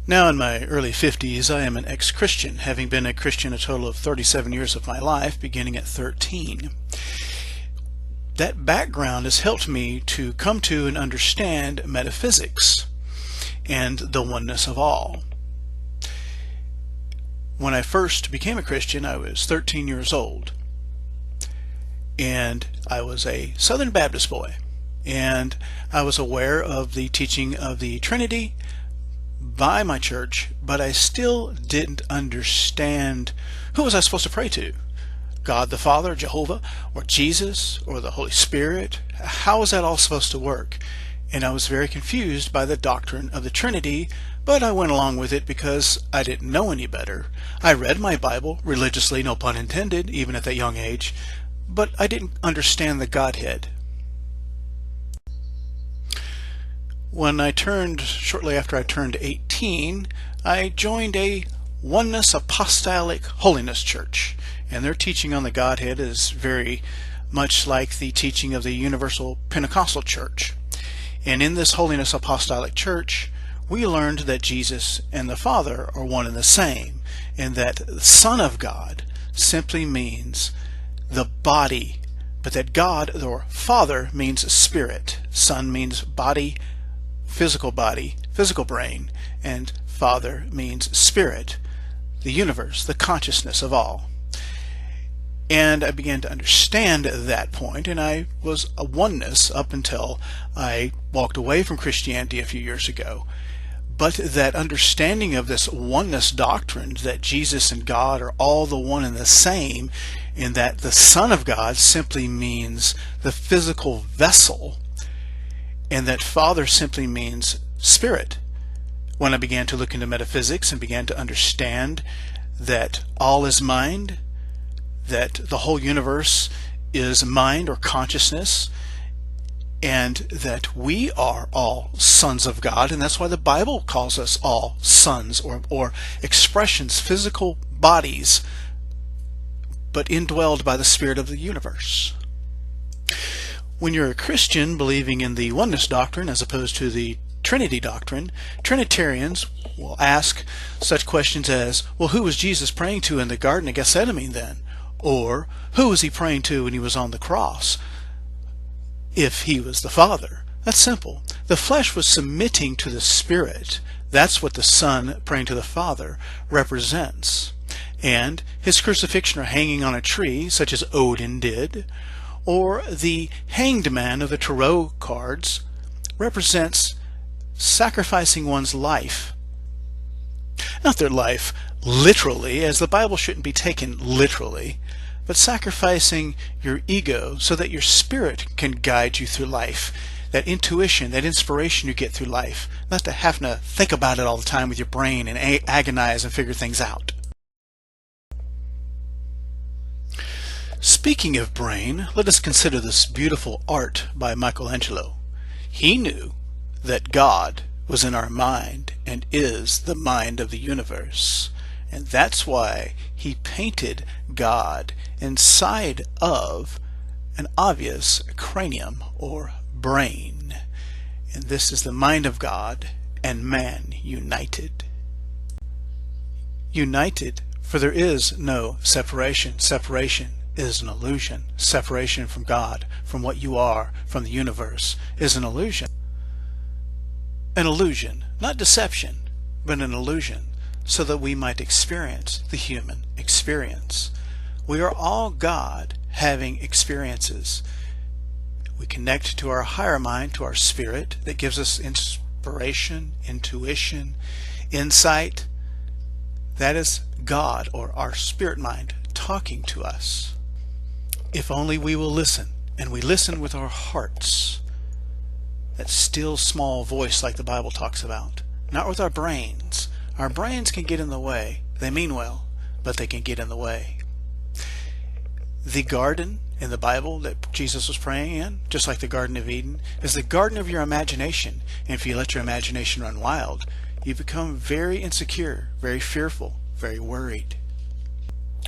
Now in my early 50s, I am an ex-Christian, having been a Christian a total of 37 years of my life, beginning at 13. That background has helped me to come to and understand metaphysics and the oneness of all. When I first became a Christian, I was 13 years old, and I was a Southern Baptist boy, and I was aware of the teaching of the Trinity by my church, but I still didn't understand who was I supposed to pray to. God the Father, Jehovah, or Jesus, or the Holy Spirit? How was that all supposed to work? And I was very confused by the doctrine of the Trinity, but I went along with it because I didn't know any better. I read my Bible religiously, no pun intended, even at that young age, but I didn't understand the Godhead. Shortly after I turned 18, I joined a Oneness Apostolic Holiness Church, and their teaching on the Godhead is very much like the teaching of the Universal Pentecostal Church. And in this Holiness Apostolic Church, we learned that Jesus and the Father are one and the same, and that the Son of God simply means the body, but that God, or Father, means spirit. Son means body, physical brain, and Father means spirit, the universe, the consciousness of all. And I began to understand that point, and I was a oneness up until I walked away from Christianity a few years ago. But that understanding of this oneness doctrine, that Jesus and God are all the one and the same, and that the Son of God simply means the physical vessel, and that Father simply means spirit. When I began to look into metaphysics and began to understand that all is mind, that the whole universe is mind or consciousness, and that we are all sons of God, and that's why the Bible calls us all sons, or expressions, physical bodies, but indwelled by the Spirit of the universe. When you're a Christian believing in the oneness doctrine as opposed to the Trinity doctrine, Trinitarians will ask such questions as, well, who was Jesus praying to in the Garden of Gethsemane then? Or, who was he praying to when he was on the cross? If he was the Father. That's simple. The flesh was submitting to the Spirit. That's what the Son praying to the Father represents. And his crucifixion or hanging on a tree, such as Odin did, or the hanged man of the tarot cards, represents sacrificing one's life. Not their life literally, as the Bible shouldn't be taken literally, but sacrificing your ego so that your spirit can guide you through life. That intuition, that inspiration you get through life. Not to have to think about it all the time with your brain and agonize and figure things out. Speaking of brain, let us consider this beautiful art by Michelangelo. He knew that God was in our mind and is the mind of the universe. And that's why he painted God inside of an obvious cranium or brain. And this is the mind of God and man united. United, for there is no separation. Separation is an illusion. Separation from God, from what you are, from the universe, is an illusion. An illusion, not deception, but an illusion, so that we might experience the human experience. We are all God having experiences. We connect to our higher mind, to our spirit, that gives us inspiration, intuition, insight. That is God, or our spirit mind, talking to us. If only we will listen, and we listen with our hearts, that still small voice like the Bible talks about, not with our brains. Our brains can get in the way. They mean well, but they can get in the way. The garden in the Bible that Jesus was praying in, just like the Garden of Eden, is the garden of your imagination. And if you let your imagination run wild, you become very insecure, very fearful, very worried.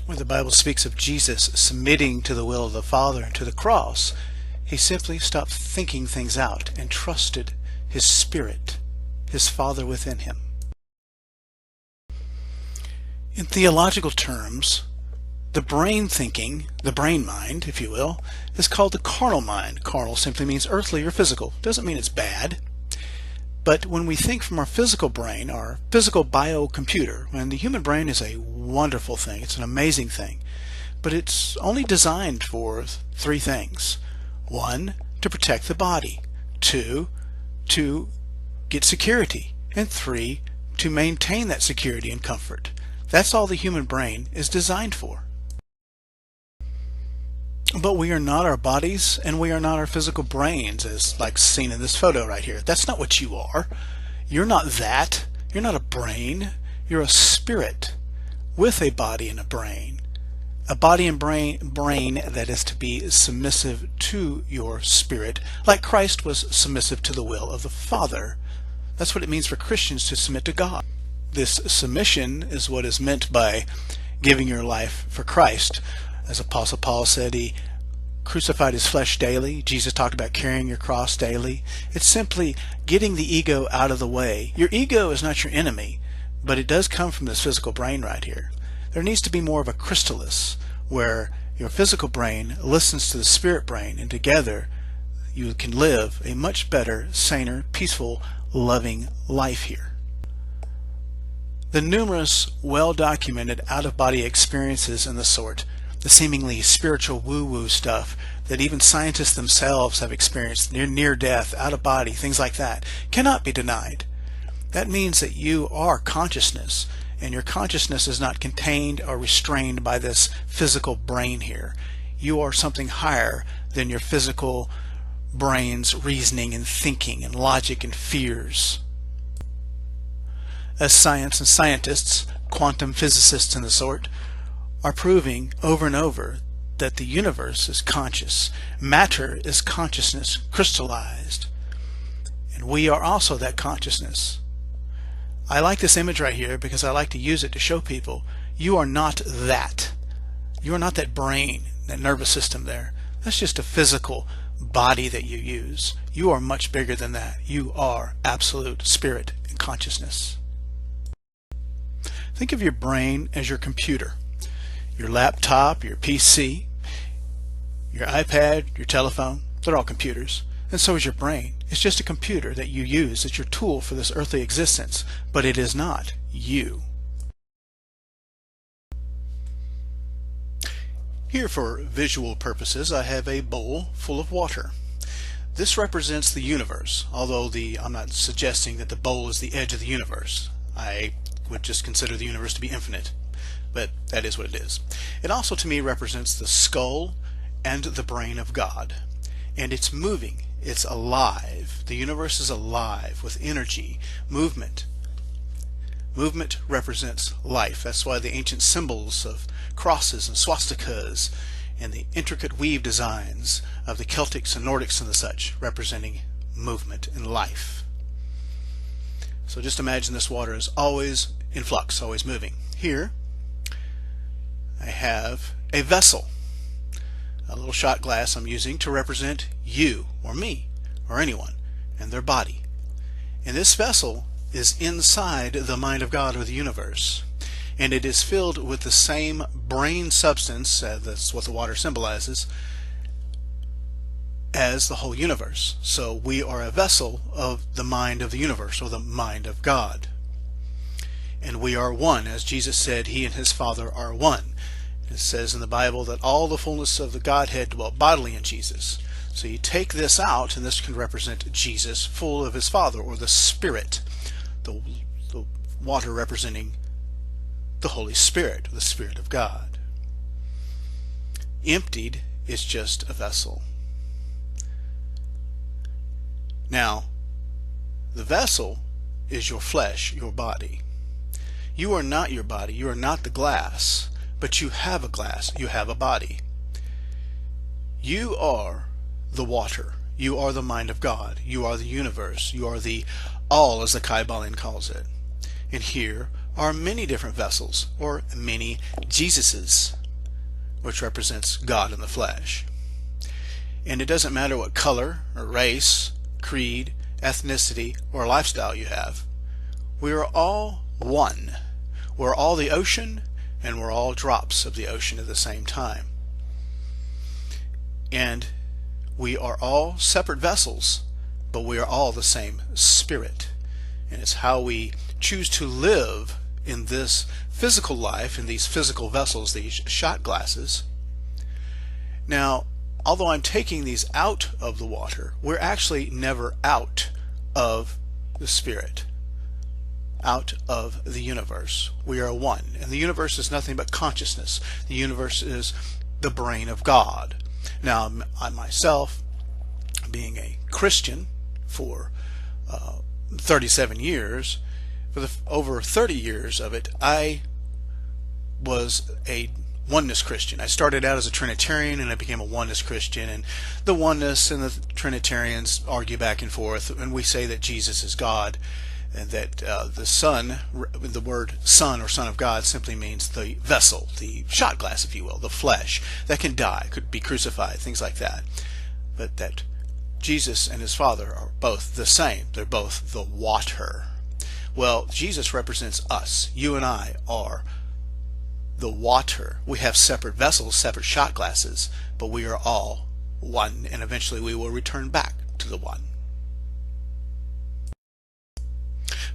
When the Bible speaks of Jesus submitting to the will of the Father and to the cross, he simply stopped thinking things out and trusted his Spirit, his Father within him. In theological terms, the brain thinking, the brain mind, if you will, is called the carnal mind. Carnal simply means earthly or physical. Doesn't mean it's bad. But when we think from our physical brain, our physical biocomputer, when the human brain is a wonderful thing, it's an amazing thing, but it's only designed for three things. One, to protect the body. Two, to get security. And three, to maintain that security and comfort. That's all the human brain is designed for. But we are not our bodies, and we are not our physical brains, as like seen in this photo right here. That's not what you are. You're not that. You're not a brain. You're a spirit with a body and a brain. A body and brain that is to be submissive to your spirit, like Christ was submissive to the will of the Father. That's what it means for Christians to submit to God. This submission is what is meant by giving your life for Christ. As Apostle Paul said, he crucified his flesh daily. Jesus talked about carrying your cross daily. It's simply getting the ego out of the way. Your ego is not your enemy, but it does come from this physical brain right here. There needs to be more of a chrysalis where your physical brain listens to the spirit brain, and together you can live a much better, saner, peaceful, loving life here. The numerous, well-documented out-of-body experiences and the sort, the seemingly spiritual woo-woo stuff that even scientists themselves have experienced, near death, out-of-body, things like that, cannot be denied. That means that you are consciousness, and your consciousness is not contained or restrained by this physical brain here. You are something higher than your physical brain's reasoning and thinking and logic and fears. As science and scientists, quantum physicists and the sort, are proving over and over that the universe is conscious. Matter is consciousness crystallized. And we are also that consciousness. I like this image right here because I like to use it to show people you are not that. You are not that brain, that nervous system there. That's just a physical body that you use. You are much bigger than that. You are absolute spirit and consciousness. Think of your brain as your computer. Your laptop, your PC, your iPad, your telephone, they're all computers. And so is your brain. It's just a computer that you use. It's your tool for this earthly existence, but it is not you. Here, for visual purposes, I have a bowl full of water. This represents the universe, although I'm not suggesting that the bowl is the edge of the universe. I would just consider the universe to be infinite, but that is what it is. It also to me represents the skull and the brain of God, and it's moving, it's alive. The universe is alive with energy, movement. Movement represents life. That's why the ancient symbols of crosses and swastikas and the intricate weave designs of the Celtics and Nordics and the such, representing movement and life. So just imagine this water is always in flux, always moving. Here I have a vessel, a little shot glass I'm using to represent you or me or anyone and their body. And this vessel is inside the mind of God or the universe, and it is filled with the same brain substance, that's what the water symbolizes, as the whole universe. So we are a vessel of the mind of the universe, or the mind of God. And we are one, as Jesus said, he and his Father are one. It says in the Bible that all the fullness of the Godhead dwelt bodily in Jesus. So you take this out, and this can represent Jesus, full of his Father, or the Spirit, the water representing the Holy Spirit, the Spirit of God. Emptied is just a vessel. Now, the vessel is your flesh, your body. You are not your body. You are not the glass, but you have a glass. You have a body. You are the water. You are the mind of God. You are the universe. You are the all, as the 𝚃𝚑𝚎 calls it. And here are many different vessels, or many Jesuses, which represents God in the flesh. And it doesn't matter what color or race, creed, ethnicity, or lifestyle you have. We are all one. We're all the ocean, and we're all drops of the ocean at the same time. And we are all separate vessels, but we are all the same spirit. And it's how we choose to live in this physical life, in these physical vessels, these shot glasses. Now, although I'm taking these out of the water, we're actually never out of the spirit, out of the universe. We are one, and the universe is nothing but consciousness. The universe is the brain of God. Now, I myself, being a Christian for 37 years, for over 30 years of it, I was a oneness Christian. I started out as a Trinitarian and I became a oneness Christian, and the oneness and the Trinitarians argue back and forth, and we say that Jesus is God, and that the Son, the word Son or Son of God, simply means the vessel, the shot glass, if you will, the flesh that can die, could be crucified, things like that. But that Jesus and his Father are both the same. They're both the water. Well, Jesus represents us. You and I are the water. We have separate vessels, separate shot glasses, but we are all one, and eventually we will return back to the one.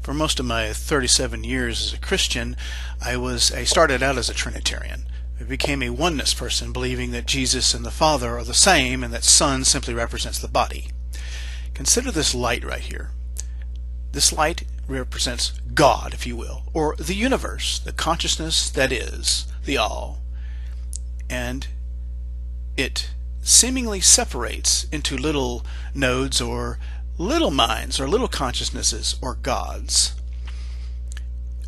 For most of my 37 years as a Christian, I started out as a Trinitarian. I became a oneness person, believing that Jesus and the Father are the same, and that Son simply represents the body. Consider this light right here. This light represents God, if you will, or the universe, the consciousness that is, the all. And it seemingly separates into little nodes, or little minds, or little consciousnesses, or gods.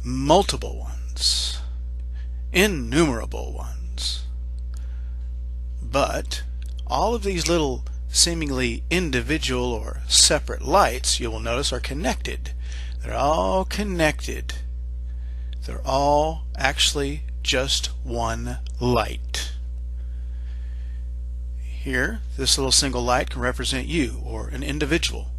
Multiple ones. Innumerable ones. But all of these little seemingly individual or separate lights, you will notice, are connected. They're all connected. They're all actually just one light. Here, this little single light can represent you, or an individual.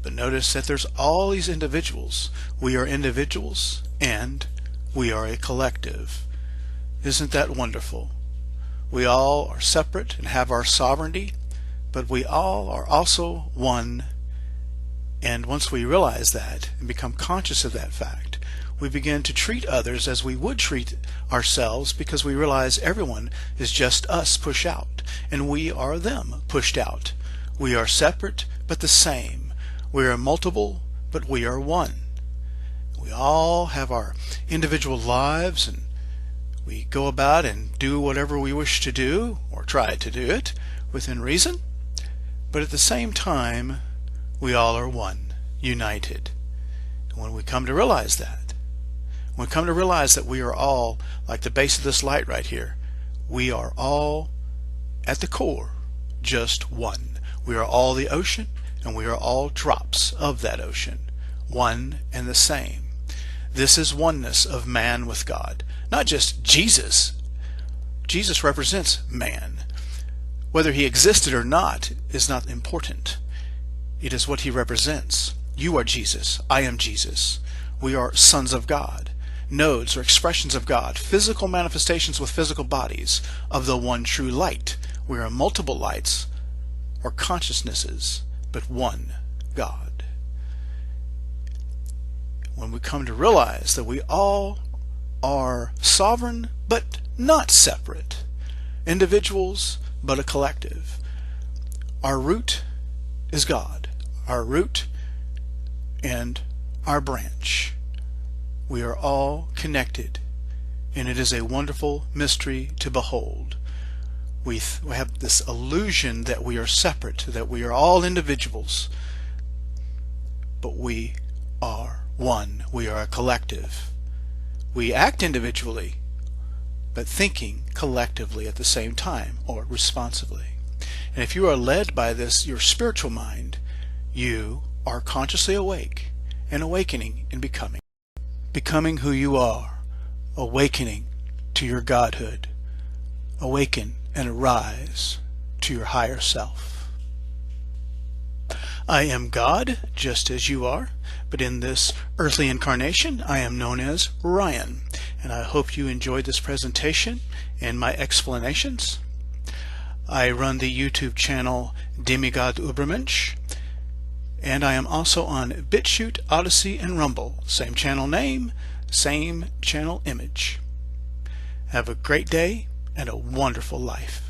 But notice that there's all these individuals. We are individuals, and we are a collective. Isn't that wonderful? We all are separate and have our sovereignty, but we all are also one. And once we realize that and become conscious of that fact, we begin to treat others as we would treat ourselves, because we realize everyone is just us pushed out, and we are them pushed out. We are separate but the same. We are multiple but we are one. We all have our individual lives, and we go about and do whatever we wish to do, or try to do it within reason, but at the same time we all are one, united. And when we come to realize that, when we come to realize that we are all like the base of this light right here, we are all at the core just one. We are all the ocean, and we are all drops of that ocean, one and the same. This is oneness of man with God. Not just Jesus. Jesus represents man. Whether he existed or not is not important. It is what he represents. You are Jesus. I am Jesus. We are sons of God. Nodes or expressions of God. Physical manifestations with physical bodies of the one true light. We are multiple lights or consciousnesses, but one God. When we come to realize that we all are sovereign but not separate, individuals but a collective, our root is God, our root and our branch. We are all connected, and it is a wonderful mystery to behold. We have this illusion that we are separate, that we are all individuals, but we are one. We are a collective. We act individually, but thinking collectively at the same time, or responsively. And if you are led by this, your spiritual mind, you are consciously awake and awakening and becoming who you are, awakening to your godhood. Awaken and arise to your higher self. I am God, just as you are, but in this earthly incarnation I am known as Ryan, and I hope you enjoyed this presentation and my explanations. I run the YouTube channel 𝚃𝚑𝚎 𝙾𝙽𝙴𝙽𝙬, and I am also on BitChute, Odyssey, and Rumble. Same channel name, same channel image. Have a great day and a wonderful life.